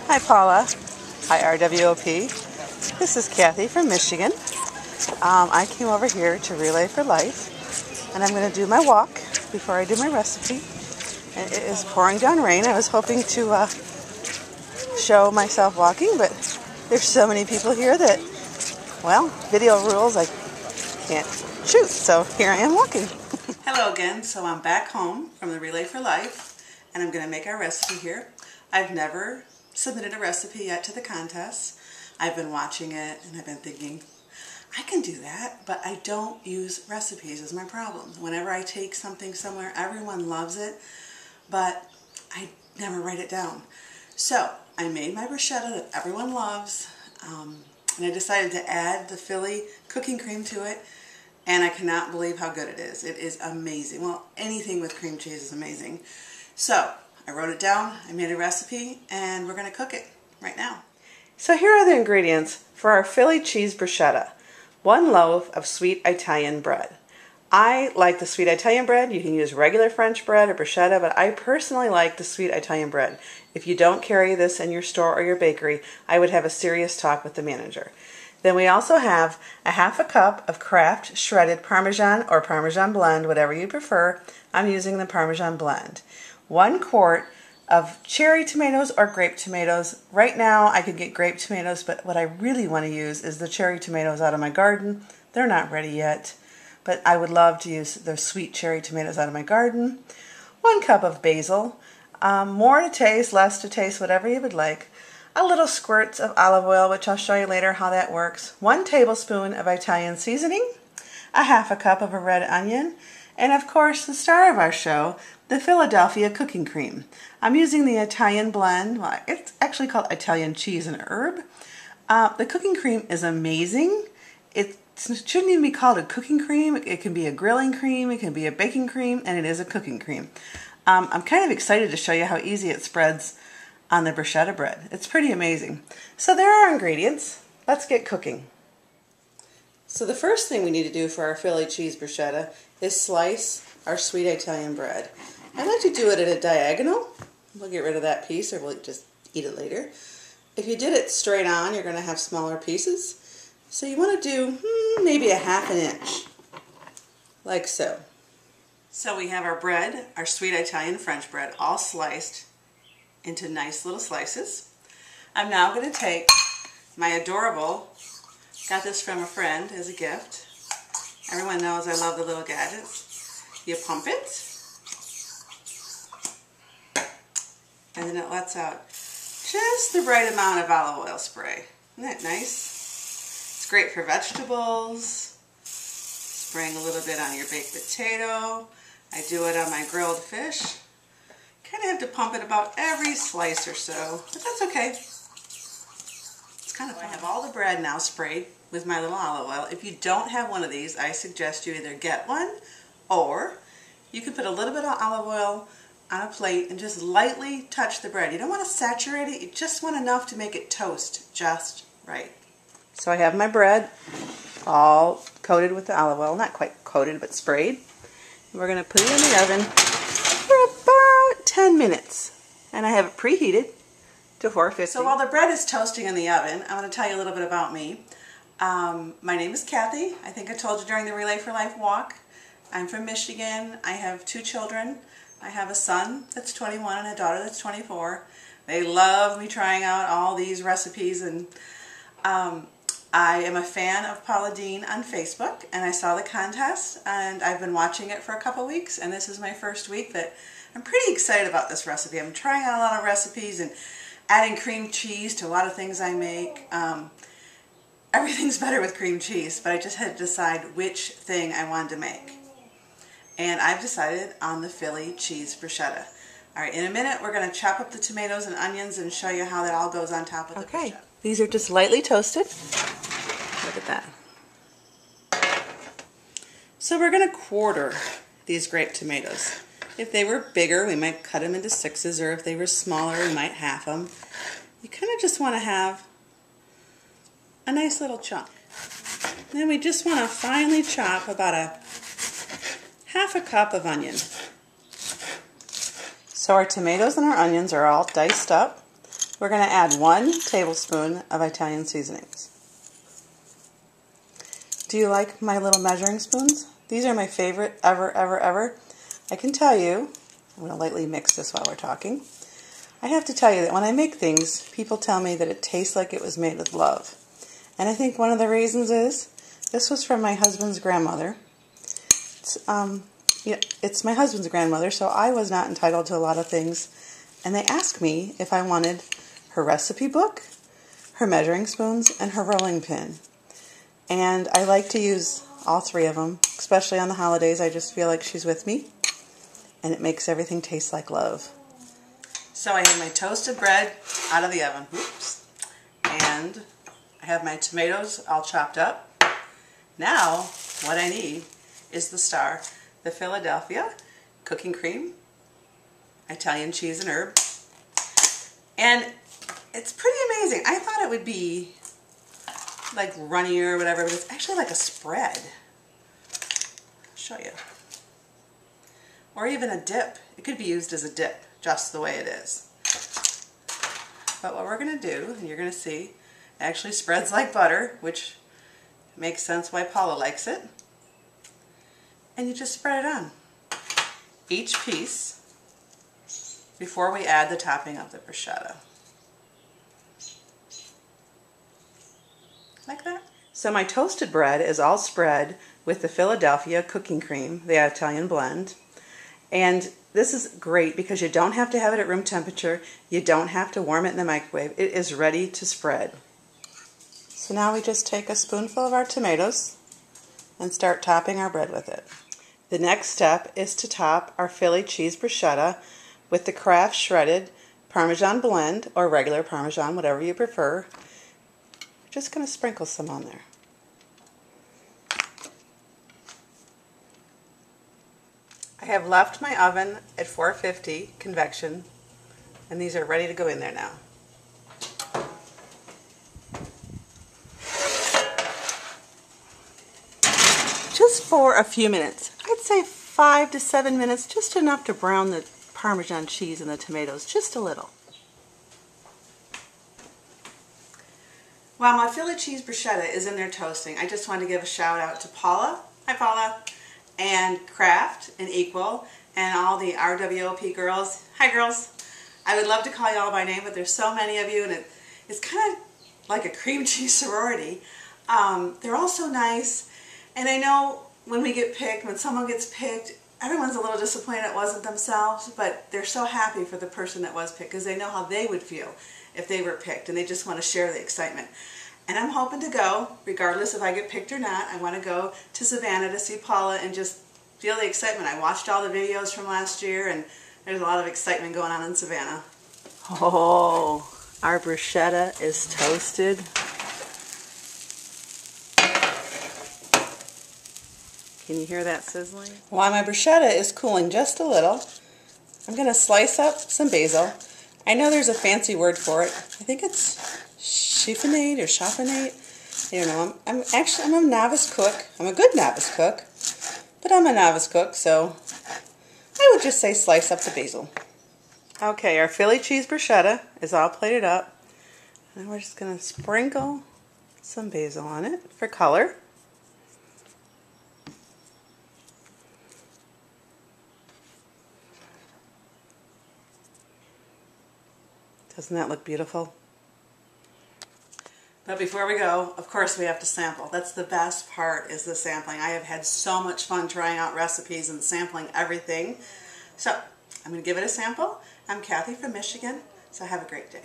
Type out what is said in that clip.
Hi Paula. Hi RWOP. This is Kathy from Michigan. I came over here to Relay for Life, and I'm going to do my walk before I do my recipe. And it is pouring down rain. I was hoping to show myself walking, but there's so many people here that, well, video rules, I can't shoot. So here I am walking. Hello again. So I'm back home from the Relay for Life, and I'm going to make our recipe here. I've never submitted a recipe yet to the contest. I've been watching it and I've been thinking, I can do that, but I don't use recipes is my problem. Whenever I take something somewhere, everyone loves it, but I never write it down. So I made my bruschetta that everyone loves, and I decided to add the Philly cooking cream to it, and I cannot believe how good it is. It is amazing. Well, anything with cream cheese is amazing. So I wrote it down, I made a recipe, and we're going to cook it right now. So here are the ingredients for our Philly cheese bruschetta. 1 loaf of sweet Italian bread. I like the sweet Italian bread. You can use regular French bread or bruschetta, but I personally like the sweet Italian bread. If you don't carry this in your store or your bakery, I would have a serious talk with the manager. Then we also have a 1/2 cup of Kraft shredded Parmesan or Parmesan blend, whatever you prefer. I'm using the Parmesan blend. 1 quart of cherry tomatoes or grape tomatoes. Right now I could get grape tomatoes, but what I really want to use is the cherry tomatoes out of my garden. They're not ready yet, but I would love to use the sweet cherry tomatoes out of my garden. 1 cup of basil, more to taste, less to taste, whatever you would like. A little squirts of olive oil, which I'll show you later how that works. 1 tablespoon of Italian seasoning, a 1/2 cup of a red onion, and of course the star of our show, the Philadelphia cooking cream. I'm using the Italian blend. Well, it's actually called Italian cheese and herb. The cooking cream is amazing. It shouldn't even be called a cooking cream. It can be a grilling cream, it can be a baking cream, and it is a cooking cream. I'm kind of excited to show you how easy it spreads on the bruschetta bread. It's pretty amazing. So there are our ingredients. Let's get cooking. So the first thing we need to do for our Philly cheese bruschetta is slice our sweet Italian bread. I like to do it at a diagonal. We'll get rid of that piece or we'll just eat it later. If you did it straight on, you're going to have smaller pieces. So you want to do maybe a 1/2 inch, like so. So we have our bread, our sweet Italian French bread, all sliced into nice little slices. I'm now going to take my adorable, got this from a friend as a gift. Everyone knows I love the little gadgets. You pump it, and then it lets out just the right amount of olive oil spray. Isn't that nice? It's great for vegetables. Spraying a little bit on your baked potato. I do it on my grilled fish. Kind of have to pump it about every slice or so, but that's okay. It's kind of fun. I have all the bread now sprayed with my little olive oil. If you don't have one of these, I suggest you either get one, or you can put a little bit of olive oil on a plate and just lightly touch the bread. You don't want to saturate it, you just want enough to make it toast just right. So I have my bread all coated with the olive oil, not quite coated, but sprayed. We're going to put it in the oven for about 10 minutes. And I have it preheated to 450. So while the bread is toasting in the oven, I want to tell you a little bit about me. My name is Kathy. I think I told you during the Relay for Life walk. I'm from Michigan. I have 2 children. I have a son that's 21 and a daughter that's 24. They love me trying out all these recipes, and I am a fan of Paula Dean on Facebook, and I saw the contest, and I've been watching it for a couple weeks, and this is my first week that I'm pretty excited about this recipe. I'm trying out a lot of recipes and adding cream cheese to a lot of things I make. Everything's better with cream cheese, but I just had to decide which thing I wanted to make. And I've decided on the Philly cheese bruschetta. All right, in a minute we're going to chop up the tomatoes and onions and show you how that all goes on top of the bruschetta. These are just lightly toasted. Look at that. So we're going to quarter these grape tomatoes. If they were bigger, we might cut them into 6s, or if they were smaller, we might half them. You kind of just want to have a nice little chunk. And then we just want to finely chop about a 1/2 cup of onion. So our tomatoes and our onions are all diced up. we're going to add 1 tablespoon of Italian seasonings. Do you like my little measuring spoons? These are my favorite ever, ever, ever. I can tell you, I'm going to lightly mix this while we're talking. I have to tell you that when I make things, people tell me that it tastes like it was made with love. And I think one of the reasons is, this was from my husband's grandmother. It's my husband's grandmother, so I was not entitled to a lot of things. And they asked me if I wanted her recipe book, her measuring spoons, and her rolling pin. And I like to use all 3 of them, especially on the holidays. I just feel like she's with me, and it makes everything taste like love. So I have my toasted bread out of the oven. Oops. And I have my tomatoes all chopped up. Now, what I need is the star, the Philadelphia cooking cream, Italian cheese and herb. And it's pretty amazing. I thought it would be like runnier or whatever, but it's actually like a spread. I'll show you. Or even a dip. It could be used as a dip, just the way it is. But what we're going to do, and you're going to see, it actually spreads like butter, which makes sense why Paula likes it. And you just spread it on each piece before we add the topping of the bruschetta. Like that. So my toasted bread is all spread with the Philadelphia cooking cream, the Italian blend. And this is great because you don't have to have it at room temperature. You don't have to warm it in the microwave. It is ready to spread. So now we just take a spoonful of our tomatoes and start topping our bread with it. The next step is to top our Philly cheese bruschetta with the Kraft shredded Parmesan blend, or regular Parmesan, whatever you prefer. Just going to sprinkle some on there. I have left my oven at 450 convection, and these are ready to go in there now. Just for a few minutes. I'd say 5 to 7 minutes, just enough to brown the Parmesan cheese and the tomatoes, just a little. While my Philly cheese bruschetta is in there toasting, I just want to give a shout out to Paula, hi Paula, and Kraft and Equal, and all the RWOP girls, hi girls. I would love to call you all by name, but there's so many of you, and it's kind of like a cream cheese sorority. They're all so nice, and I know when we get picked, when someone gets picked, everyone's a little disappointed it wasn't themselves, but they're so happy for the person that was picked because they know how they would feel if they were picked, and they just want to share the excitement. And I'm hoping to go, regardless if I get picked or not. I want to go to Savannah to see Paula and just feel the excitement. I watched all the videos from last year, and there's a lot of excitement going on in Savannah. Oh, our bruschetta is toasted. Can you hear that sizzling? While my bruschetta is cooling just a little, I'm going to slice up some basil. I know there's a fancy word for it. I think it's chiffonade or chiffonade. I don't know. I'm a novice cook. I'm a good novice cook, but I'm a novice cook, so I would just say slice up the basil. Okay, our Philly cheese bruschetta is all plated up, and we're just going to sprinkle some basil on it for color. Doesn't that look beautiful? But before we go, of course we have to sample. That's the best part, is the sampling. I have had so much fun trying out recipes and sampling everything. So I'm going to give it a sample. I'm Kathy from Michigan, so have a great day.